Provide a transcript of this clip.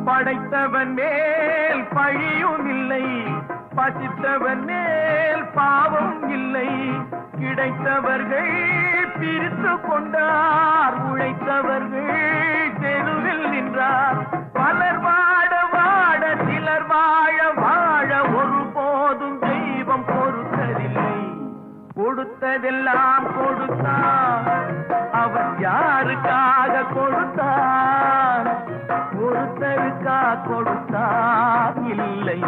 படைத்தவன் மேல் பழியும் இல்லை, பசித்தவன் மேல் பாவம் இல்லை. கிடைத்தவர்கள் பிரித்து கொண்டார், உழைத்தவர்கள் தெருவில் நின்றார். பலர் வாட வாட சிலர் வாழ வாழ ஒருபோதும் தெய்வம் பொறுத்ததில்லை. கொடுத்ததெல்லாம் கொடுத்தான், அவன் யாருக்காக கொடுத்தான்? ஒருத்தருக்கா கொடுத்தான், இல்லை